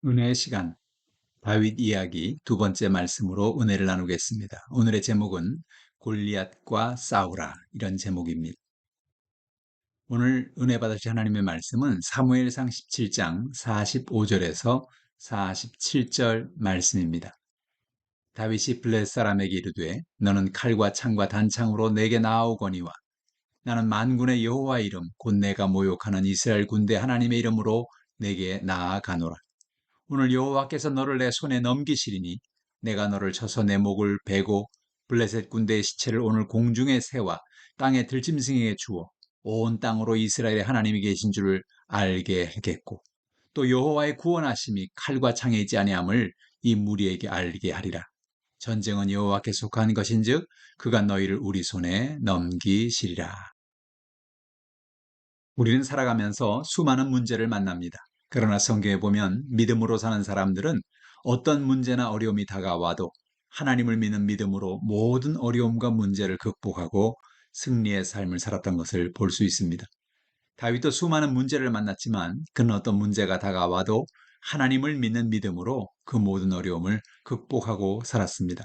은혜의 시간, 다윗 이야기 두 번째 말씀으로 은혜를 나누겠습니다. 오늘의 제목은 골리앗과 싸우라, 이런 제목입니다. 오늘 은혜 받으실 하나님의 말씀은 사무엘상 17장 45절에서 47절 말씀입니다. 다윗이 블레셋 사람에게 이르되 너는 칼과 창과 단창으로 내게 나아오거니와 나는 만군의 여호와 이름 곧 내가 모욕하는 이스라엘 군대 하나님의 이름으로 내게 나아가노라. 오늘 여호와께서 너를 내 손에 넘기시리니 내가 너를 쳐서 내 목을 베고 블레셋 군대의 시체를 오늘 공중에 세워 땅의 들짐승에게 주어 온 땅으로 이스라엘의 하나님이 계신 줄을 알게 하겠고 또 여호와의 구원하심이 칼과 창에 있지 아니함을 이 무리에게 알게 하리라. 전쟁은 여호와께 속한 것인즉 그가 너희를 우리 손에 넘기시리라. 우리는 살아가면서 수많은 문제를 만납니다. 그러나 성경에 보면 믿음으로 사는 사람들은 어떤 문제나 어려움이 다가와도 하나님을 믿는 믿음으로 모든 어려움과 문제를 극복하고 승리의 삶을 살았던 것을 볼 수 있습니다. 다윗도 수많은 문제를 만났지만 그는 어떤 문제가 다가와도 하나님을 믿는 믿음으로 그 모든 어려움을 극복하고 살았습니다.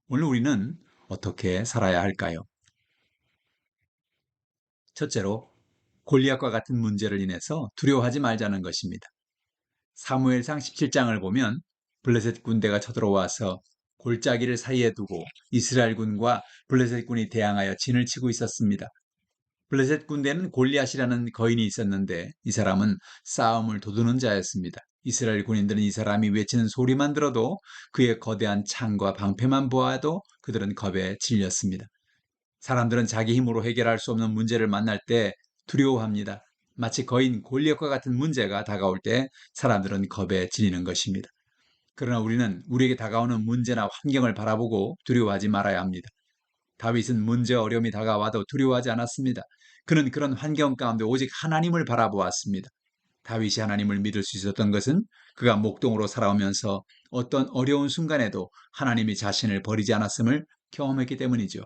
오늘 우리는 어떻게 살아야 할까요? 첫째로 골리앗과 같은 문제를 인해서 두려워하지 말자는 것입니다. 사무엘상 17장을 보면 블레셋 군대가 쳐들어와서 골짜기를 사이에 두고 이스라엘 군과 블레셋 군이 대항하여 진을 치고 있었습니다. 블레셋 군대는 골리앗이라는 거인이 있었는데 이 사람은 싸움을 도두는 자였습니다. 이스라엘 군인들은 이 사람이 외치는 소리만 들어도 그의 거대한 창과 방패만 보아도 그들은 겁에 질렸습니다. 사람들은 자기 힘으로 해결할 수 없는 문제를 만날 때 두려워합니다. 마치 거인 골리앗과 같은 문제가 다가올 때 사람들은 겁에 질리는 것입니다. 그러나 우리는 우리에게 다가오는 문제나 환경을 바라보고 두려워하지 말아야 합니다. 다윗은 문제 어려움이 다가와도 두려워하지 않았습니다. 그는 그런 환경 가운데 오직 하나님을 바라보았습니다. 다윗이 하나님을 믿을 수 있었던 것은 그가 목동으로 살아오면서 어떤 어려운 순간에도 하나님이 자신을 버리지 않았음을 경험했기 때문이죠.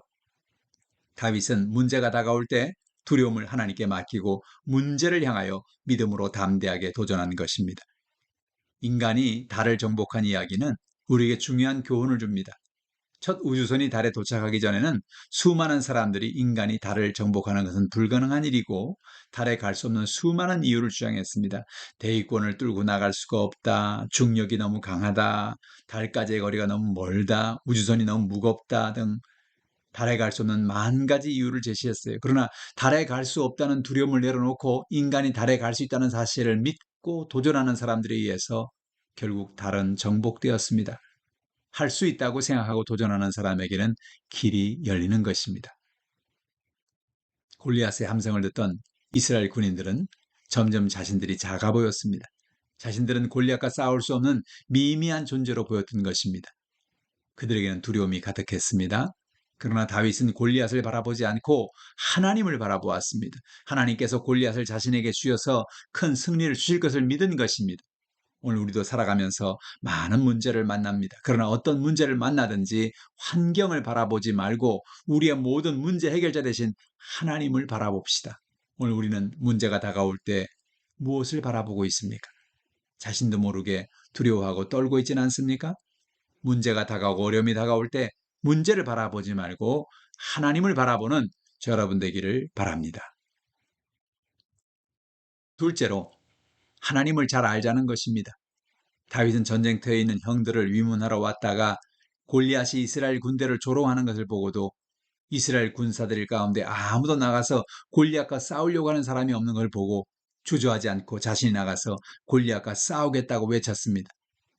다윗은 문제가 다가올 때 두려움을 하나님께 맡기고 문제를 향하여 믿음으로 담대하게 도전한 것입니다. 인간이 달을 정복한 이야기는 우리에게 중요한 교훈을 줍니다. 첫 우주선이 달에 도착하기 전에는 수많은 사람들이 인간이 달을 정복하는 것은 불가능한 일이고 달에 갈 수 없는 수많은 이유를 주장했습니다. 대기권을 뚫고 나갈 수가 없다, 중력이 너무 강하다, 달까지의 거리가 너무 멀다, 우주선이 너무 무겁다 등 달에 갈 수 없는 만 가지 이유를 제시했어요. 그러나 달에 갈 수 없다는 두려움을 내려놓고 인간이 달에 갈 수 있다는 사실을 믿고 도전하는 사람들에 의해서 결국 달은 정복되었습니다. 할 수 있다고 생각하고 도전하는 사람에게는 길이 열리는 것입니다. 골리앗의 함성을 듣던 이스라엘 군인들은 점점 자신들이 작아 보였습니다. 자신들은 골리앗과 싸울 수 없는 미미한 존재로 보였던 것입니다. 그들에게는 두려움이 가득했습니다. 그러나 다윗은 골리앗을 바라보지 않고 하나님을 바라보았습니다. 하나님께서 골리앗을 자신에게 주셔서 큰 승리를 주실 것을 믿은 것입니다. 오늘 우리도 살아가면서 많은 문제를 만납니다. 그러나 어떤 문제를 만나든지 환경을 바라보지 말고 우리의 모든 문제 해결자 대신 하나님을 바라봅시다. 오늘 우리는 문제가 다가올 때 무엇을 바라보고 있습니까? 자신도 모르게 두려워하고 떨고 있지는 않습니까? 문제가 다가오고 어려움이 다가올 때 문제를 바라보지 말고 하나님을 바라보는 저 여러분 되기를 바랍니다. 둘째로 하나님을 잘 알자는 것입니다. 다윗은 전쟁터에 있는 형들을 위문하러 왔다가 골리앗이 이스라엘 군대를 조롱하는 것을 보고도 이스라엘 군사들 가운데 아무도 나가서 골리앗과 싸우려고 하는 사람이 없는 걸 보고 주저하지 않고 자신이 나가서 골리앗과 싸우겠다고 외쳤습니다.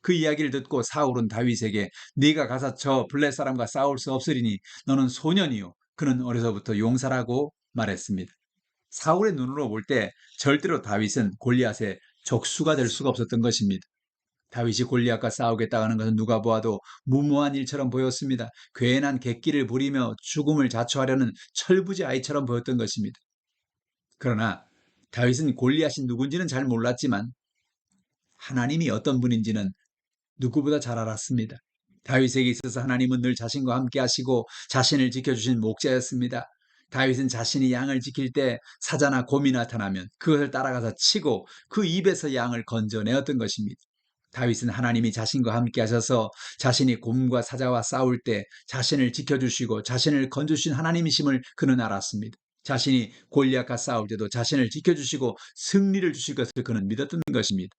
그 이야기를 듣고 사울은 다윗에게 네가 가서 저 블레 사람과 싸울 수 없으리니 너는 소년이요 그는 어려서부터 용사라고 말했습니다. 사울의 눈으로 볼 때 절대로 다윗은 골리앗의 적수가 될 수가 없었던 것입니다. 다윗이 골리앗과 싸우겠다 하는 것은 누가 보아도 무모한 일처럼 보였습니다. 괜한 객기를 부리며 죽음을 자초하려는 철부지 아이처럼 보였던 것입니다. 그러나 다윗은 골리앗이 누군지는 잘 몰랐지만 하나님이 어떤 분인지는 누구보다 잘 알았습니다. 다윗에게 있어서 하나님은 늘 자신과 함께 하시고 자신을 지켜주신 목자였습니다. 다윗은 자신이 양을 지킬 때 사자나 곰이 나타나면 그것을 따라가서 치고 그 입에서 양을 건져내었던 것입니다. 다윗은 하나님이 자신과 함께 하셔서 자신이 곰과 사자와 싸울 때 자신을 지켜주시고 자신을 건져주신 하나님이심을 그는 알았습니다. 자신이 골리앗과 싸울 때도 자신을 지켜주시고 승리를 주실 것을 그는 믿었던 것입니다.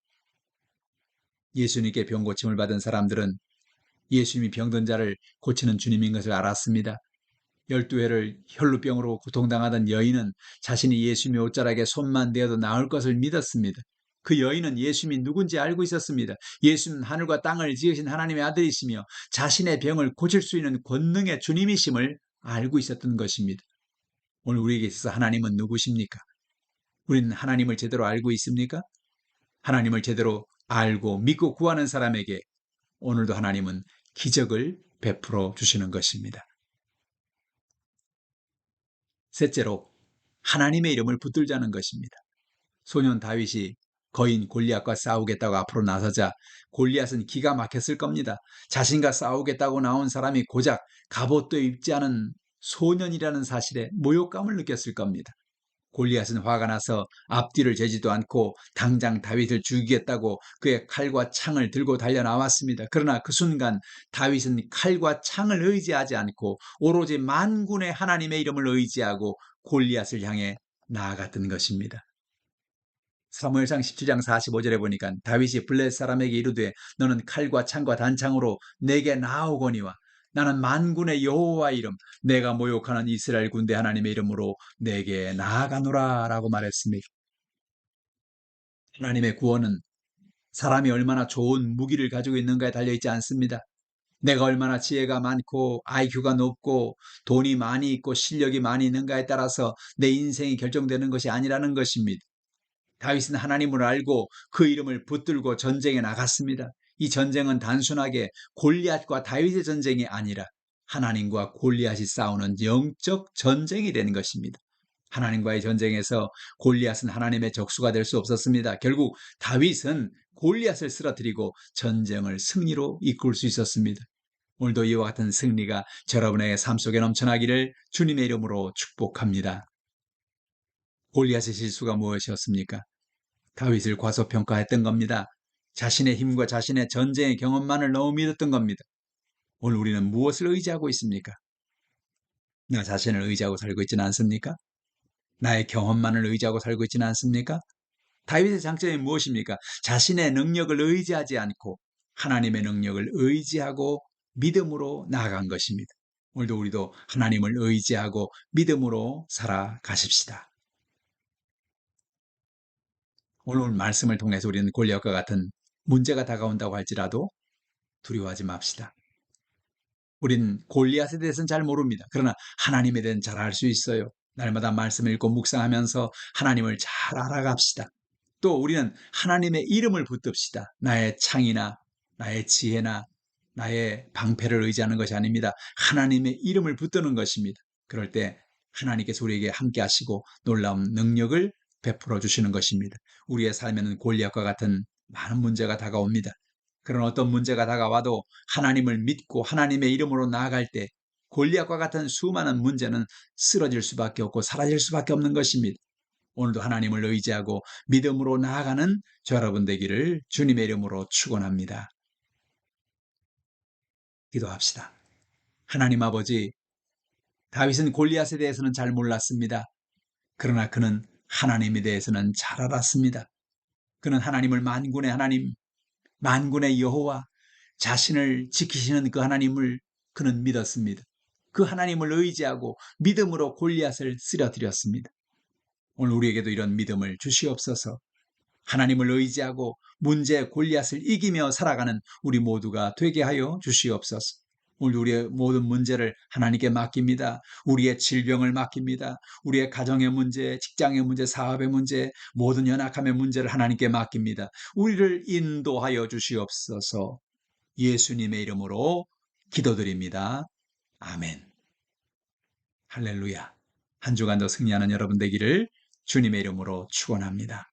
예수님께 병 고침을 받은 사람들은 예수님이 병든 자를 고치는 주님인 것을 알았습니다. 12회를 혈루병으로 고통당하던 여인은 자신이 예수님의 옷자락에 손만 대어도 나을 것을 믿었습니다. 그 여인은 예수님이 누군지 알고 있었습니다. 예수는 하늘과 땅을 지으신 하나님의 아들이시며 자신의 병을 고칠 수 있는 권능의 주님이심을 알고 있었던 것입니다. 오늘 우리에게 있어서 하나님은 누구십니까? 우리는 하나님을 제대로 알고 있습니까? 하나님을 제대로 알고 믿고 구하는 사람에게 오늘도 하나님은 기적을 베풀어 주시는 것입니다. 셋째로 하나님의 이름을 붙들자는 것입니다. 소년 다윗이 거인 골리앗과 싸우겠다고 앞으로 나서자 골리앗은 기가 막혔을 겁니다. 자신과 싸우겠다고 나온 사람이 고작 갑옷도 입지 않은 소년이라는 사실에 모욕감을 느꼈을 겁니다. 골리앗은 화가 나서 앞뒤를 재지도 않고 당장 다윗을 죽이겠다고 그의 칼과 창을 들고 달려나왔습니다. 그러나 그 순간 다윗은 칼과 창을 의지하지 않고 오로지 만군의 하나님의 이름을 의지하고 골리앗을 향해 나아갔던 것입니다. 사무엘상 17장 45절에 보니까 다윗이 블레셋 사람에게 이르되 너는 칼과 창과 단창으로 내게 나아오거니와 나는 만군의 여호와 이름 내가 모욕하는 이스라엘 군대 하나님의 이름으로 내게 나아가노라 라고 말했습니다. 하나님의 구원은 사람이 얼마나 좋은 무기를 가지고 있는가에 달려있지 않습니다. 내가 얼마나 지혜가 많고 IQ가 높고 돈이 많이 있고 실력이 많이 있는가에 따라서 내 인생이 결정되는 것이 아니라는 것입니다. 다윗은 하나님을 알고 그 이름을 붙들고 전쟁에 나갔습니다. 이 전쟁은 단순하게 골리앗과 다윗의 전쟁이 아니라 하나님과 골리앗이 싸우는 영적 전쟁이 되는 것입니다. 하나님과의 전쟁에서 골리앗은 하나님의 적수가 될 수 없었습니다. 결국 다윗은 골리앗을 쓰러뜨리고 전쟁을 승리로 이끌 수 있었습니다. 오늘도 이와 같은 승리가 여러분의 삶 속에 넘쳐나기를 주님의 이름으로 축복합니다. 골리앗의 실수가 무엇이었습니까? 다윗을 과소평가했던 겁니다. 자신의 힘과 자신의 전쟁의 경험만을 너무 믿었던 겁니다. 오늘 우리는 무엇을 의지하고 있습니까? 나 자신을 의지하고 살고 있지는 않습니까? 나의 경험만을 의지하고 살고 있지는 않습니까? 다윗의 장점이 무엇입니까? 자신의 능력을 의지하지 않고 하나님의 능력을 의지하고 믿음으로 나아간 것입니다. 오늘도 우리도 하나님을 의지하고 믿음으로 살아가십시다. 오늘 말씀을 통해서 우리는 골리앗과 같은 문제가 다가온다고 할지라도 두려워하지 맙시다. 우린 골리앗에 대해서는 잘 모릅니다. 그러나 하나님에 대해서는 잘 알 수 있어요. 날마다 말씀을 읽고 묵상하면서 하나님을 잘 알아갑시다. 또 우리는 하나님의 이름을 붙듭시다. 나의 창이나 나의 지혜나 나의 방패를 의지하는 것이 아닙니다. 하나님의 이름을 붙드는 것입니다. 그럴 때 하나님께서 우리에게 함께 하시고 놀라운 능력을 베풀어 주시는 것입니다. 우리의 삶에는 골리앗과 같은 많은 문제가 다가옵니다. 그런 어떤 문제가 다가와도 하나님을 믿고 하나님의 이름으로 나아갈 때 골리앗과 같은 수많은 문제는 쓰러질 수밖에 없고 사라질 수밖에 없는 것입니다. 오늘도 하나님을 의지하고 믿음으로 나아가는 저 여러분 되기를 주님의 이름으로 축원합니다. 기도합시다. 하나님 아버지, 다윗은 골리앗에 대해서는 잘 몰랐습니다. 그러나 그는 하나님에 대해서는 잘 알았습니다. 그는 하나님을 만군의 하나님, 만군의 여호와, 자신을 지키시는 그 하나님을 그는 믿었습니다. 그 하나님을 의지하고 믿음으로 골리앗을 쓰러뜨렸습니다. 오늘 우리에게도 이런 믿음을 주시옵소서. 하나님을 의지하고 문제 골리앗을 이기며 살아가는 우리 모두가 되게 하여 주시옵소서. 오늘 우리의 모든 문제를 하나님께 맡깁니다. 우리의 질병을 맡깁니다. 우리의 가정의 문제, 직장의 문제, 사업의 문제, 모든 연약함의 문제를 하나님께 맡깁니다. 우리를 인도하여 주시옵소서. 예수님의 이름으로 기도드립니다. 아멘. 할렐루야. 한 주간도 승리하는 여러분 되기를 주님의 이름으로 축원합니다.